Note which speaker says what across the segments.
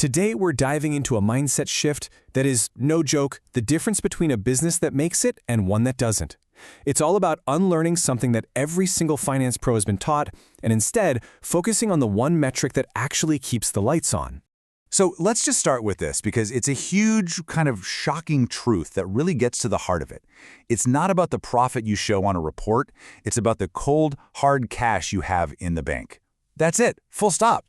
Speaker 1: Today, we're diving into a mindset shift that is, no joke, the difference between a business that makes it and one that doesn't. It's all about unlearning something that every single finance pro has been taught and instead focusing on the one metric that actually keeps the lights on.
Speaker 2: So let's just start with this because it's a huge kind of shocking truth that really gets to the heart of it. It's not about the profit you show on a report. It's about the cold, hard cash you have in the bank. That's it. Full stop.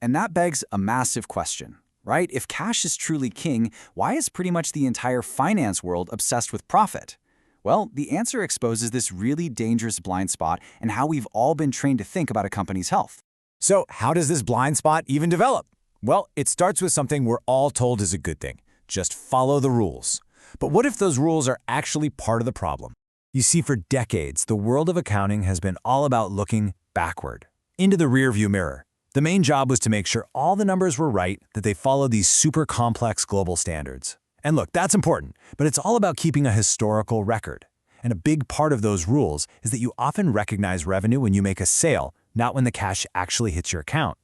Speaker 3: And that begs a massive question, right? If cash is truly king, why is pretty much the entire finance world obsessed with profit? Well, the answer exposes this really dangerous blind spot and how we've all been trained to think about a company's health.
Speaker 2: So how does this blind spot even develop? Well, it starts with something we're all told is a good thing. Just follow the rules. But what if those rules are actually part of the problem? You see, for decades, the world of accounting has been all about looking backward, into the rearview mirror. The main job was to make sure all the numbers were right, that they followed these super complex global standards. And look, that's important, but it's all about keeping a historical record. And a big part of those rules is that you often recognize revenue when you make a sale, not when the cash actually hits your account.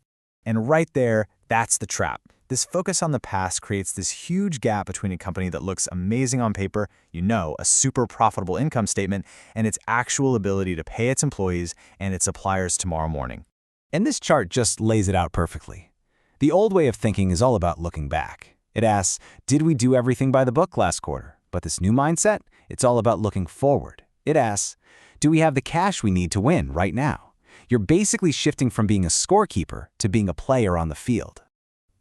Speaker 2: And right there, that's the trap. This focus on the past creates this huge gap between a company that looks amazing on paper, a super profitable income statement, and its actual ability to pay its employees and its suppliers tomorrow morning. And this chart just lays it out perfectly. The old way of thinking is all about looking back. It asks, did we do everything by the book last quarter? But this new mindset, it's all about looking forward. It asks, do we have the cash we need to win right now? You're basically shifting from being a scorekeeper to being a player on the field.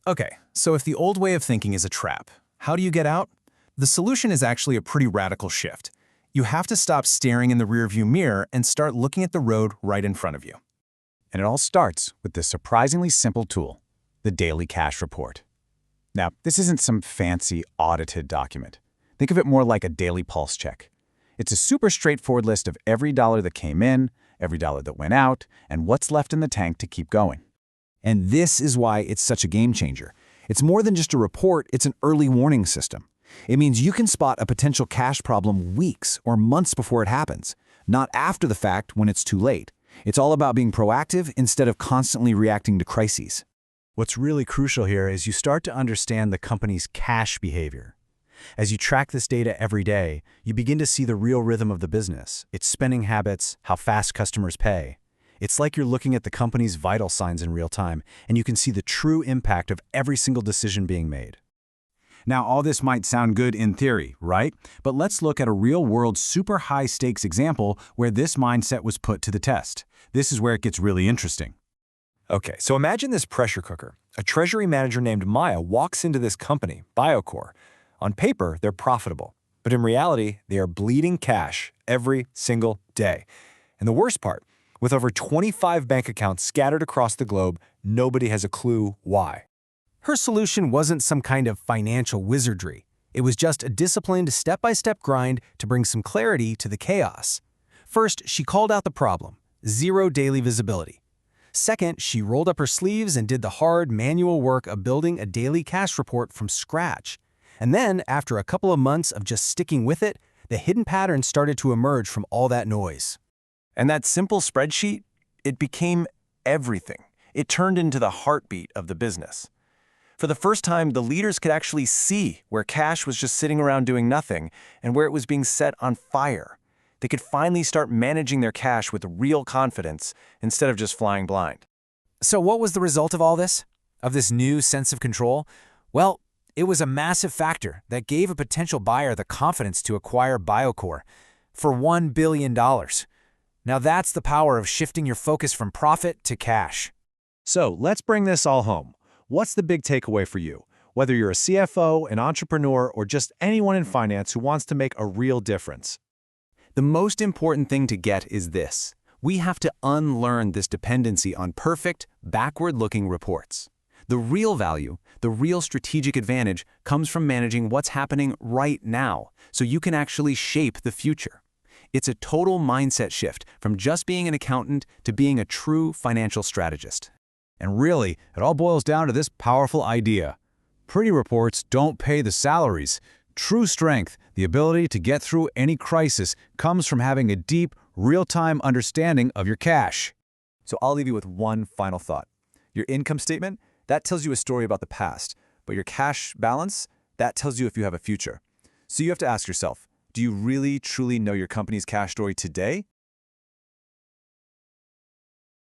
Speaker 1: Okay, so if the old way of thinking is a trap, how do you get out? The solution is actually a pretty radical shift. You have to stop staring in the rearview mirror and start looking at the road right in front of you.
Speaker 2: And it all starts with this surprisingly simple tool, the daily cash report. Now, this isn't some fancy audited document. Think of it more like a daily pulse check. It's a super straightforward list of every dollar that came in, every dollar that went out, and what's left in the tank to keep going. And this is why it's such a game changer. It's more than just a report, it's an early warning system. It means you can spot a potential cash problem weeks or months before it happens, not after the fact when it's too late. It's all about being proactive instead of constantly reacting to crises. What's really crucial here is you start to understand the company's cash behavior. As you track this data every day, you begin to see the real rhythm of the business, its spending habits, how fast customers pay. It's like you're looking at the company's vital signs in real time, and you can see the true impact of every single decision being made. Now, all this might sound good in theory, right? But let's look at a real-world super high-stakes example where this mindset was put to the test. This is where it gets really interesting.
Speaker 1: Okay, so imagine this pressure cooker. A treasury manager named Maya walks into this company, Biocor. On paper, they're profitable, but in reality, they are bleeding cash every single day. And the worst part, with over 25 bank accounts scattered across the globe, nobody has a clue why. Her solution wasn't some kind of financial wizardry. It was just a disciplined, step-by-step grind to bring some clarity to the chaos. First, she called out the problem: zero daily visibility. Second, she rolled up her sleeves and did the hard, manual work of building a daily cash report from scratch. And then, after a couple of months of just sticking with it, the hidden patterns started to emerge from all that noise. And that simple spreadsheet, it became everything. It turned into the heartbeat of the business. For the first time, the leaders could actually see where cash was just sitting around doing nothing and where it was being set on fire. They could finally start managing their cash with real confidence instead of just flying blind. So what was the result of all this? Of this new sense of control? Well, it was a massive factor that gave a potential buyer the confidence to acquire Biocor for $1 billion. Now that's the power of shifting your focus from profit to cash.
Speaker 2: So let's bring this all home. What's the big takeaway for you? Whether you're a CFO, an entrepreneur, or just anyone in finance who wants to make a real difference.
Speaker 1: The most important thing to get is this: we have to unlearn this dependency on perfect, backward-looking reports. The real value, the real strategic advantage, comes from managing what's happening right now, so you can actually shape the future. It's a total mindset shift from just being an accountant to being a true financial strategist.
Speaker 2: And really, it all boils down to this powerful idea. Pretty reports don't pay the salaries. True strength, the ability to get through any crisis, comes from having a deep, real-time understanding of your cash.
Speaker 4: So I'll leave you with one final thought. Your income statement, that tells you a story about the past,
Speaker 2: But your cash balance, that tells you if you have a future. So you have to ask yourself, do you really, truly know your company's cash story today?